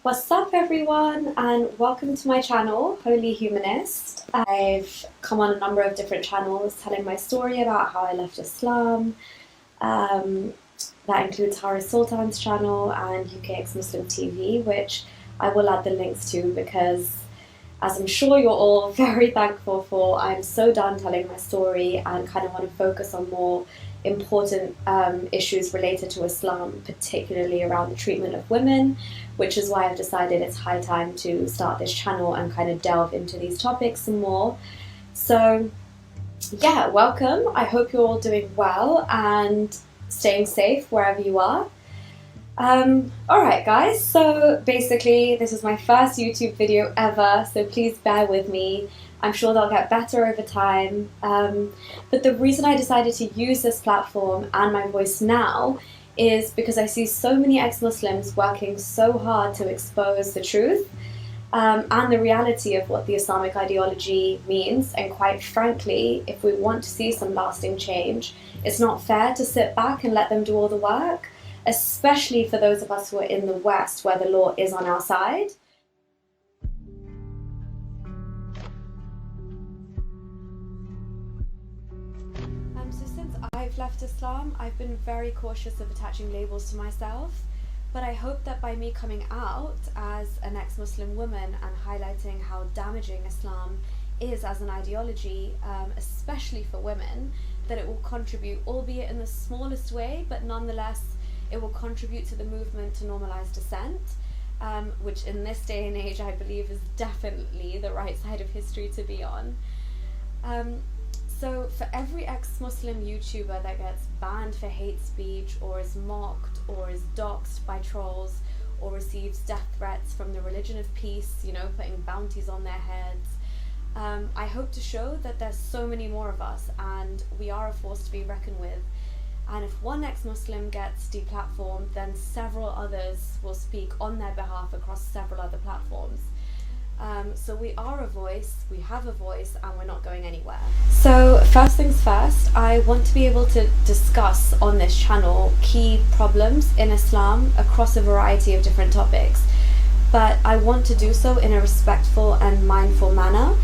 What's up everyone, and welcome to my channel, Holy Humanist. I've come on a number of different channels telling my story about how I left Islam. That includes Harris Sultan's channel and UK xmuslimuk TV, which I will add the links to because, as I'm sure you're all very thankful for, I'm so done telling my story and kind of want to focus on more important issues related to Islam, particularly around the treatment of women, which is why I've decided it's high time to start this channel and kind of delve into these topics some more. So yeah, welcome. I hope you're all doing well and staying safe wherever you are. Alright guys, so basically this is my first YouTube video ever, so please bear with me. I'm sure they'll get better over time, but the reason I decided to use this platform and my voice now is because I see so many ex-Muslims working so hard to expose the truth and the reality of what the Islamic ideology means, and quite frankly, if we want to see some lasting change, it's not fair to sit back and let them do all the work, especially for those of us who are in the West where the law is on our side. So since I've left Islam, I've been very cautious of attaching labels to myself, but I hope that by me coming out as an ex-Muslim woman and highlighting how damaging Islam is as an ideology, especially for women, that it will contribute, albeit in the smallest way, but nonetheless it will contribute to the movement to normalize dissent, which in this day and age I believe is definitely the right side of history to be on. So for every ex-Muslim YouTuber that gets banned for hate speech, or is mocked, or is doxxed by trolls, or receives death threats from the religion of peace, putting bounties on their heads, I hope to show that there's so many more of us and we are a force to be reckoned with. And if one ex-Muslim gets deplatformed, then several others will speak on their behalf across several other platforms. So we are a voice, we have a voice, and we're not going anywhere. So first things first, I want to be able to discuss on this channel key problems in Islam across a variety of different topics. But I want to do so in a respectful and mindful manner.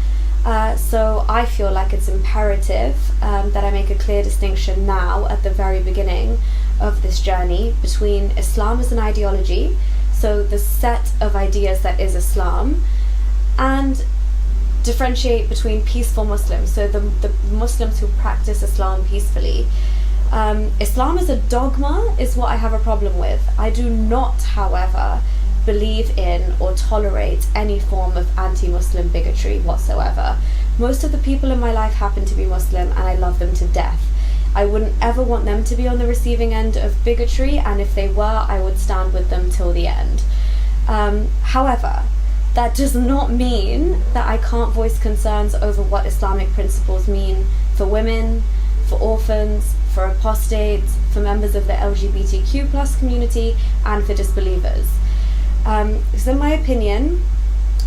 So I feel like it's imperative that I make a clear distinction now at the very beginning of this journey between Islam as an ideology, so the set of ideas that is Islam, and differentiate between peaceful Muslims, so the Muslims who practice Islam peacefully. Islam as a dogma is what I have a problem with. I do not, however, believe in or tolerate any form of anti-Muslim bigotry whatsoever. Most of the people in my life happen to be Muslim and I love them to death. I wouldn't ever want them to be on the receiving end of bigotry, and if they were, I would stand with them till the end. However, that does not mean that I can't voice concerns over what Islamic principles mean for women, for orphans, for apostates, for members of the LGBTQ+ community, and for disbelievers. Because in my opinion,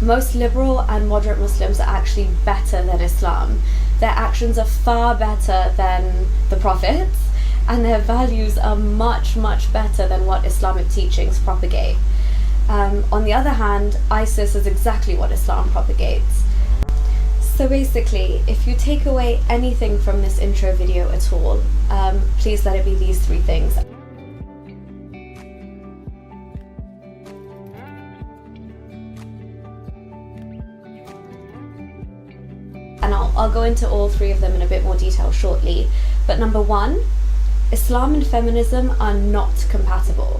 most liberal and moderate Muslims are actually better than Islam. Their actions are far better than the Prophet's, and their values are much, much better than what Islamic teachings propagate. On the other hand, ISIS is exactly what Islam propagates. So basically, if you take away anything from this intro video at all, please let it be these three things. And I'll go into all three of them in a bit more detail shortly. But number one, Islam and feminism are not compatible.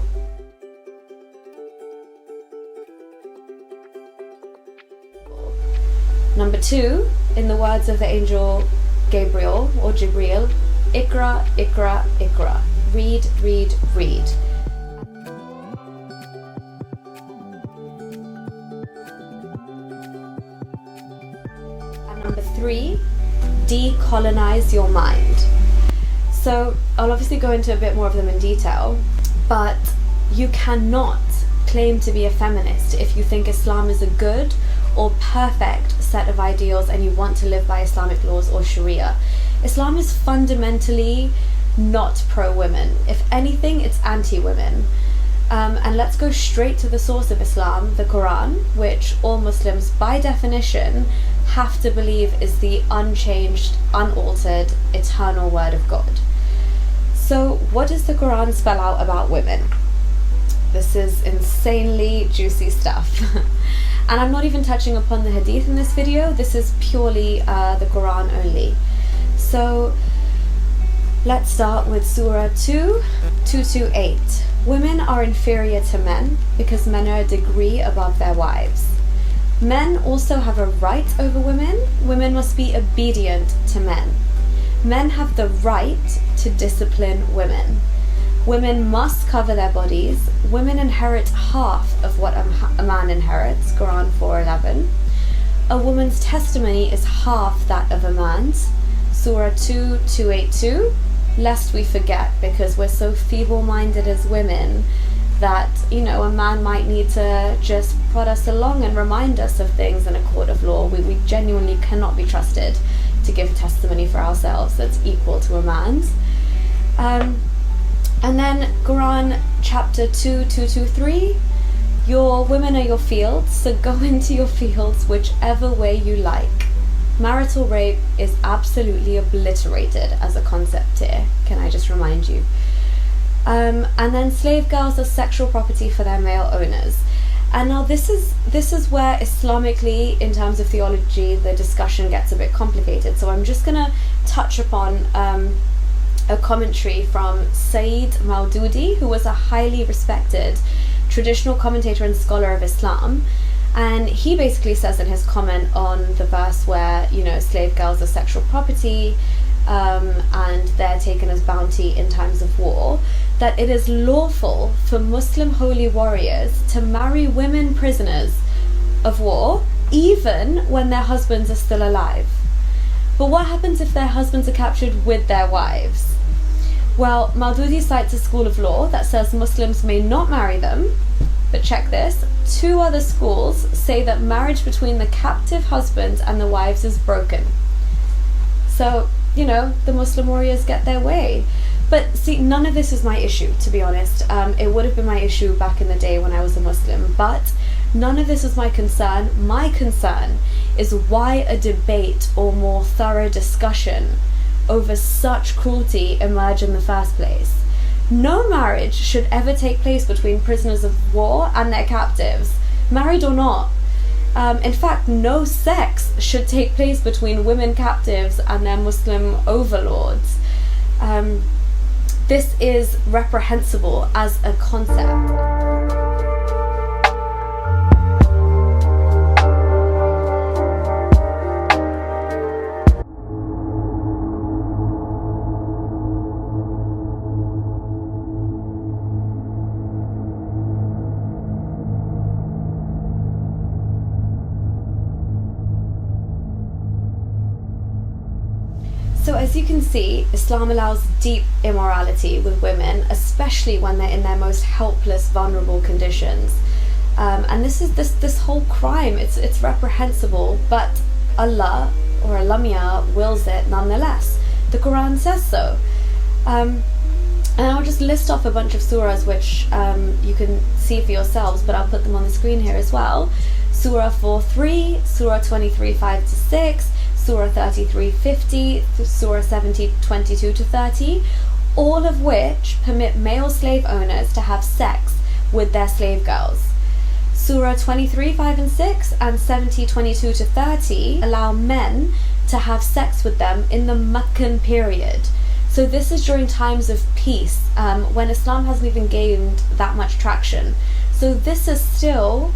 Number two, in the words of the angel Gabriel or Jibreel, Iqra, Iqra, Iqra. Read, read, read. And number three, decolonize your mind. So I'll obviously go into a bit more of them in detail, but you cannot claim to be a feminist if you think Islam is a good or perfect set of ideals and you want to live by Islamic laws or Sharia. Islam is fundamentally not pro-women. If anything, it's anti-women. And let's go straight to the source of Islam, the Quran, which all Muslims by definition have to believe is the unchanged, unaltered, eternal word of God. So what does the Quran spell out about women? This is insanely juicy stuff. And I'm not even touching upon the hadith in this video. This is purely the Quran only. So let's start with Surah 2:2-8. Women are inferior to men because men are a degree above their wives. Men also have a right over women. Women must be obedient to men. Men have the right to discipline women. Women must cover their bodies. Women inherit half of what a man inherits, Quran 4:11. A woman's testimony is half that of a man's, Surah 2:282. Lest we forget, because we're so feeble-minded as women that, you know, a man might need to just prod us along and remind us of things in a court of law. We genuinely cannot be trusted to give testimony for ourselves that's equal to a man's. And then Quran chapter 2:2-3, your women are your fields, so go into your fields whichever way you like. Marital rape is absolutely obliterated as a concept here, can I just remind you. And then slave girls are sexual property for their male owners. And now this is where Islamically, in terms of theology, the discussion gets a bit complicated. So I'm just going to touch upon a commentary from Sayyid Maududi, who was a highly respected traditional commentator and scholar of Islam. And he basically says in his comment on the verse where, you know, slave girls are sexual property and they're taken as bounty in times of war, that it is lawful for Muslim holy warriors to marry women prisoners of war even when their husbands are still alive. But what happens if their husbands are captured with their wives? Well, Maududi cites a school of law that says Muslims may not marry them, but check this, 2 other schools say that marriage between the captive husbands and the wives is broken. So, you know, the Muslim warriors get their way. But see, none of this is my issue, to be honest. It would have been my issue back in the day when I was a Muslim, but none of this is my concern. My concern is why a debate or more thorough discussion over such cruelty emerge in the first place. No marriage should ever take place between prisoners of war and their captives, married or not. In fact, no sex should take place between women captives and their Muslim overlords. This is reprehensible as a concept. So as you can see, Islam allows deep immorality with women, especially when they're in their most helpless, vulnerable conditions. And this whole crime, it's reprehensible, but Allah or Alamia wills it nonetheless. The Quran says so. And I'll just list off a bunch of surahs which you can see for yourselves, but I'll put them on the screen here as well. Surah 4:3, Surah 23 5-6, Surah 33:50, Surah 70:22-30, all of which permit male slave owners to have sex with their slave girls. Surah 23 5-6 and 70:22-30 allow men to have sex with them in the Meccan period. So this is during times of peace, when Islam hasn't even gained that much traction. So this is still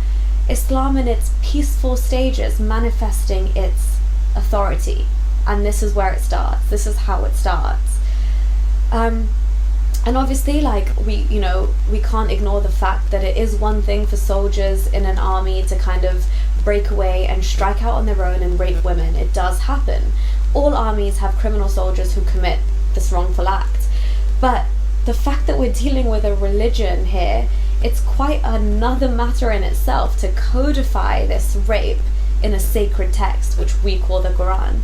Islam in its peaceful stages manifesting its authority, and this is where it starts. This is how it starts. And obviously, like, we can't ignore the fact that it is one thing for soldiers in an army to kind of break away and strike out on their own and rape women. It does happen. All armies have criminal soldiers who commit this wrongful act. But the fact that we're dealing with a religion here, it's quite another matter in itself to codify this rape in a sacred text, which we call the Quran.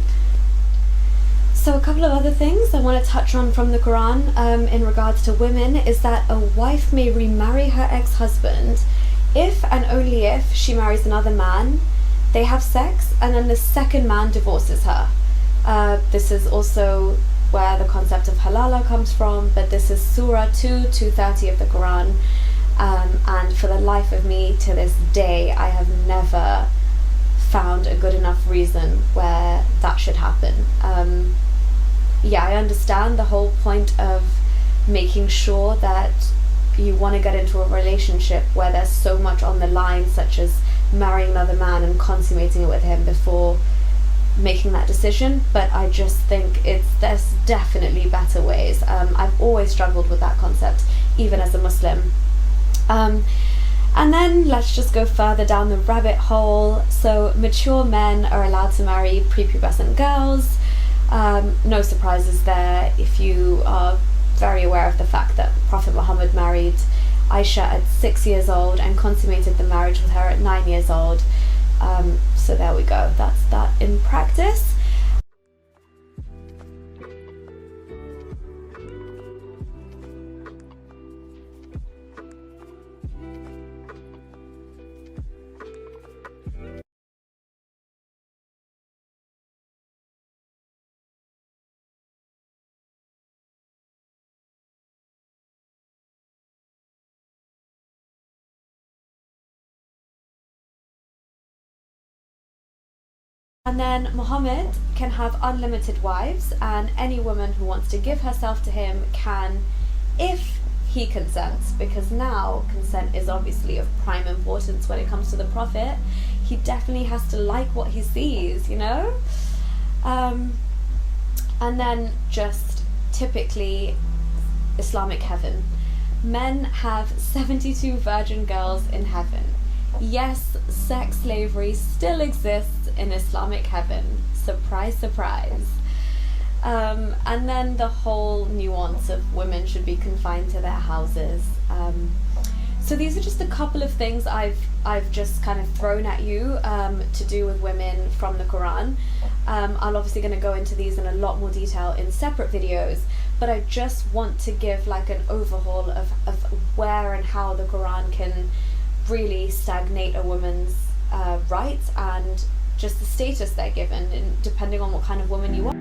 So a couple of other things I want to touch on from the Quran in regards to women is that a wife may remarry her ex-husband if and only if she marries another man, they have sex, and then the second man divorces her. This is also where the concept of halala comes from, but this is Surah 2:230 of the Quran. And for the life of me, to this day, I have never found a good enough reason where that should happen. I understand the whole point of making sure that you want to get into a relationship where there's so much on the line, such as marrying another man and consummating it with him before making that decision, but I just think there's definitely better ways. I've always struggled with that concept, even as a Muslim. And then let's just go further down the rabbit hole. So mature men are allowed to marry prepubescent girls. No surprises there if you are very aware of the fact that Prophet Muhammad married Aisha at 6 years old and consummated the marriage with her at 9 years old. So there we go, that's that in practice. And then Muhammad can have unlimited wives, and any woman who wants to give herself to him can, if he consents, because now consent is obviously of prime importance when it comes to the Prophet. He definitely has to like what he sees, you know? And then just typically Islamic heaven. Men have 72 virgin girls in heaven. Yes, sex slavery still exists in Islamic heaven. Surprise, surprise. And then the whole nuance of women should be confined to their houses. So these are just a couple of things I've just kind of thrown at you to do with women from the Quran. I'm obviously going to go into these in a lot more detail in separate videos, but I just want to give like an overhaul of where and how the Quran can really stagnate a woman's rights and just the status they're given, and depending on what kind of woman you are.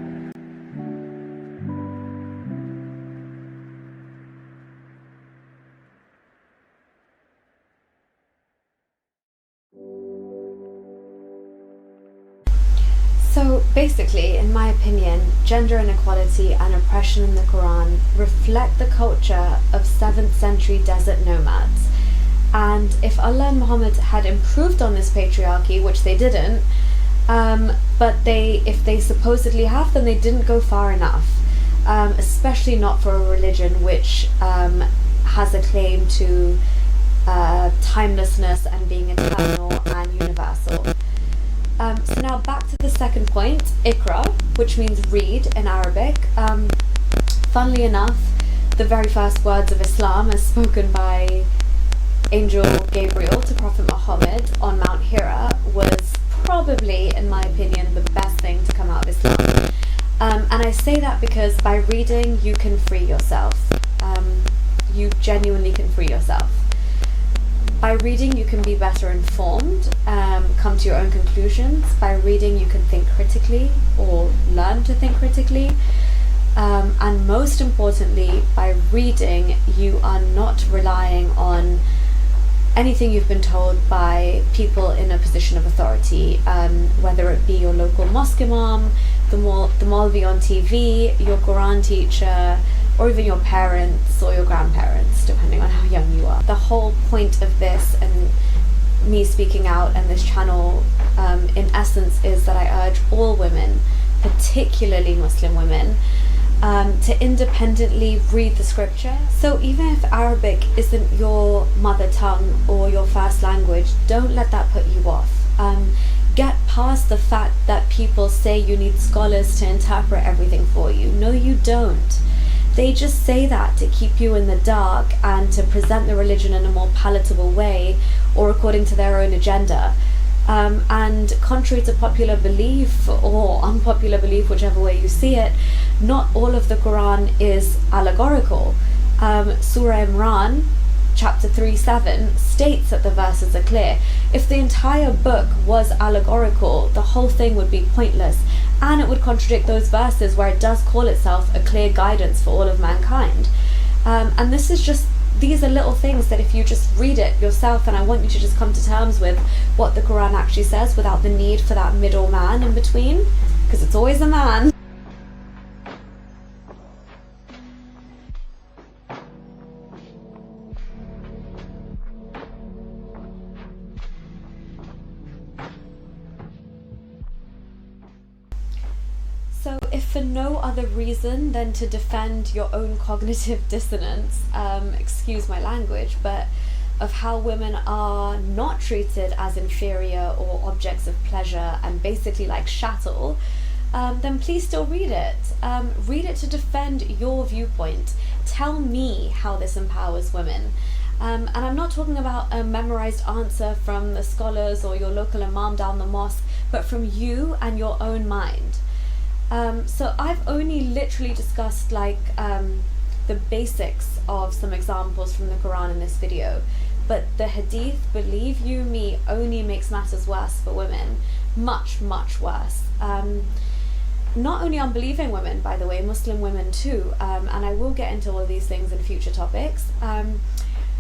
So basically, in my opinion, gender inequality and oppression in the Quran reflect the culture of 7th century desert nomads. And if Allah and Muhammad had improved on this patriarchy, which they didn't, but if they supposedly have, then they didn't go far enough, especially not for a religion which has a claim to timelessness and being eternal and universal. So now back to the second point, Iqra, which means read in Arabic. Funnily enough, the very first words of Islam as spoken by Angel Gabriel to Prophet Muhammad on Mount Hira was probably, in my opinion, the best thing to come out of Islam. And I say that because by reading you can free yourself. You genuinely can free yourself. By reading you can be better informed, come to your own conclusions. By reading you can think critically or learn to think critically. And most importantly, by reading you are not relying on anything you've been told by people in a position of authority, whether it be your local mosque imam, the Maulvi on TV, your Quran teacher, or even your parents or your grandparents, depending on how young you are. The whole point of this and me speaking out and this channel, in essence, is that I urge all women, particularly Muslim women, to independently read the scripture. So even if Arabic isn't your mother tongue or your first language, don't let that put you off. Get past the fact that people say you need scholars to interpret everything for you. No, you don't. They just say that to keep you in the dark and to present the religion in a more palatable way or according to their own agenda. And contrary to popular belief or unpopular belief, whichever way you see it, not all of the Quran is allegorical. Surah Imran, chapter 3:7, states that the verses are clear. If the entire book was allegorical, the whole thing would be pointless, and it would contradict those verses where it does call itself a clear guidance for all of mankind. And this is just, these are little things that if you just read it yourself, and I want you to just come to terms with what the Quran actually says without the need for that middleman in between, because it's always a man. So if for no other reason than to defend your own cognitive dissonance, excuse my language, but of how women are not treated as inferior or objects of pleasure and basically like chattel, then please still read it. Read it to defend your viewpoint. Tell me how this empowers women. And I'm not talking about a memorized answer from the scholars or your local imam down the mosque, but from you and your own mind. So I've only literally discussed the basics of some examples from the Quran in this video, but the hadith, believe you me, only makes matters worse for women. Much, much worse. Not only unbelieving women, by the way, Muslim women too, and I will get into all of these things in future topics.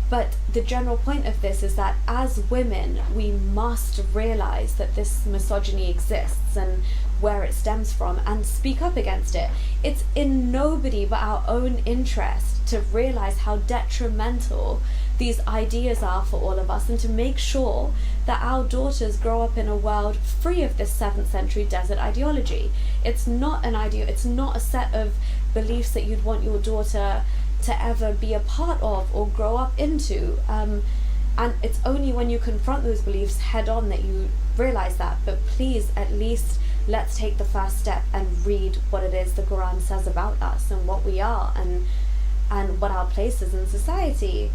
But the general point of this is that as women, we must realize that this misogyny exists and where it stems from, and speak up against it. It's in nobody but our own interest to realize how detrimental these ideas are for all of us, and to make sure that our daughters grow up in a world free of this 7th century desert ideology. It's not an idea, it's not a set of beliefs that you'd want your daughter to ever be a part of or grow up into, and it's only when you confront those beliefs head on that you realize that. But please, at least let's take the first step and read what it is the Quran says about us and what we are, and what our place is in society.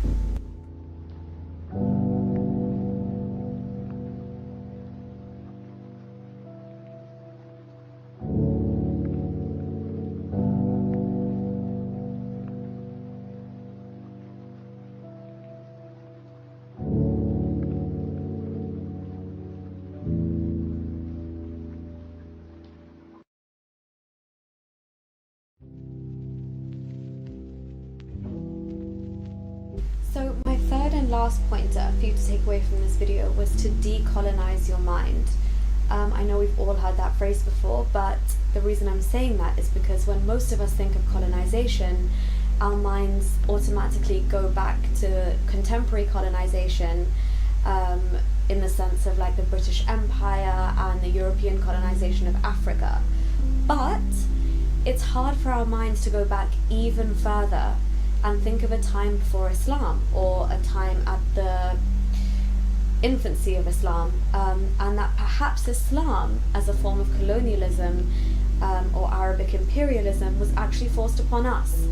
So my third and last pointer for you to take away from this video was to decolonize your mind. I know we've all heard that phrase before, but the reason I'm saying that is because when most of us think of colonization, our minds automatically go back to contemporary colonization, in the sense of like the British Empire and the European colonization of Africa. But it's hard for our minds to go back even further and think of a time before Islam, or a time at the infancy of Islam, and that perhaps Islam as a form of colonialism or Arabic imperialism was actually forced upon us.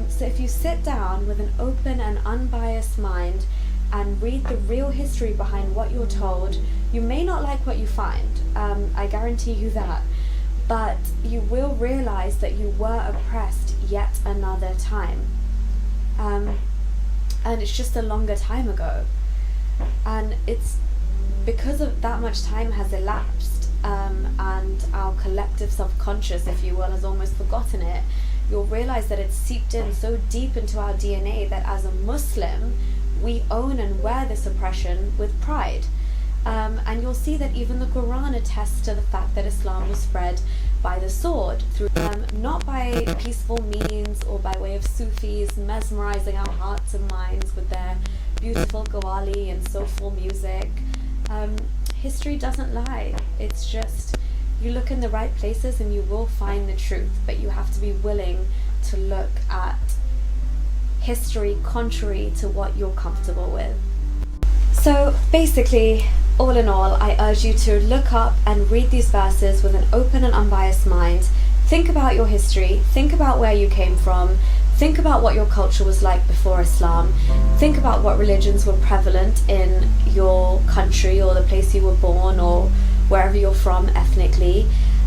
So if you sit down with an open and unbiased mind and read the real history behind what you're told, you may not like what you find, I guarantee you that, but you will realize that you were oppressed yet another time. And it's just a longer time ago, and it's because of that much time has elapsed, and our collective subconscious, if you will, has almost forgotten it. You'll realize that it's seeped in so deep into our DNA that as a Muslim we own and wear this oppression with pride. And you'll see that even the Quran attests to the fact that Islam was spread by the sword, through not by peaceful means or by way of Sufis mesmerizing our hearts and minds with their beautiful qawwali and soulful music. History doesn't lie. It's just, you look in the right places and you will find the truth, but you have to be willing to look at history contrary to what you're comfortable with. So basically, all in all, I urge you to look up and read these verses with an open and unbiased mind. Think about your history, think about where you came from, think think about what your culture was like before Islam. Think about what religions were prevalent in your country or the place you were born or wherever you're from ethnically.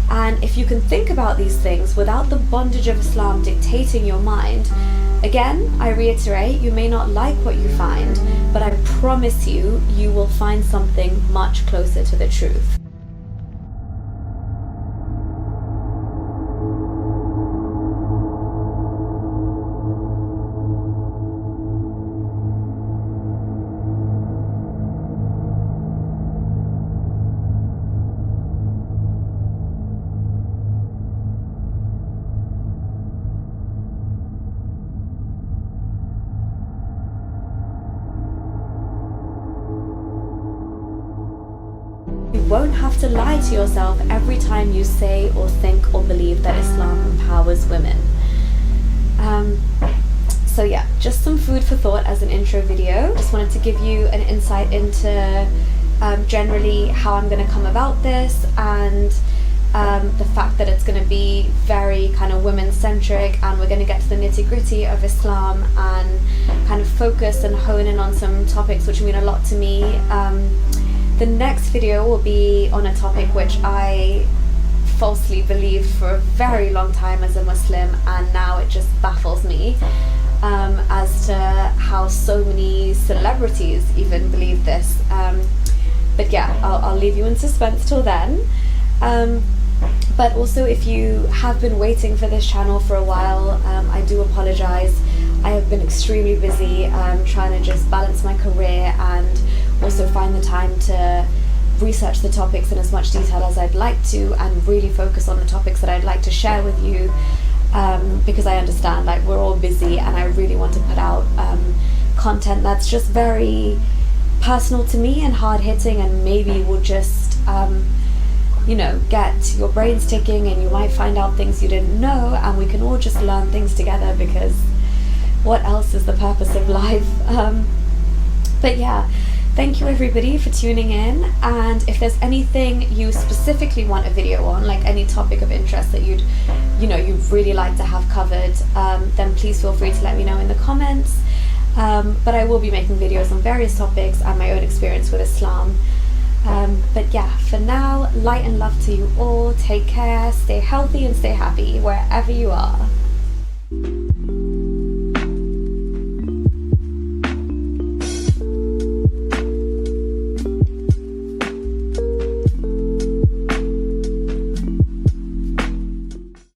And if you can think about these things without the bondage of Islam dictating your mind, again, I reiterate, you may not like what you find, but I promise you, you will find something much closer to the truth. You won't have to lie to yourself every time you say or think or believe that Islam empowers women. So yeah, just some food for thought as an intro video. Just wanted to give you an insight into generally how I'm going to come about this, and the fact that it's going to be very kind of women-centric, and we're going to get to the nitty-gritty of Islam and kind of focus and hone in on some topics which mean a lot to me. The next video will be on a topic which I falsely believed for a very long time as a Muslim, and now it just baffles me as to how so many celebrities even believe this. But yeah, I'll leave you in suspense till then. But also, if you have been waiting for this channel for a while, I do apologize. I have been extremely busy trying to just balance my career and also find the time to research the topics in as much detail as I'd like to, and really focus on the topics that I'd like to share with you, because I understand, like, we're all busy, and I really want to put out content that's just very personal to me and hard-hitting, and maybe will just you know, get your brains ticking, and you might find out things you didn't know, and we can all just learn things together, because what else is the purpose of life? But yeah, thank you everybody for tuning in, and if there's anything you specifically want a video on, like any topic of interest that you'd really like to have covered, then please feel free to let me know in the comments. But I will be making videos on various topics and my own experience with Islam. But yeah, for now, light and love to you all. Take care, stay healthy and stay happy wherever you are.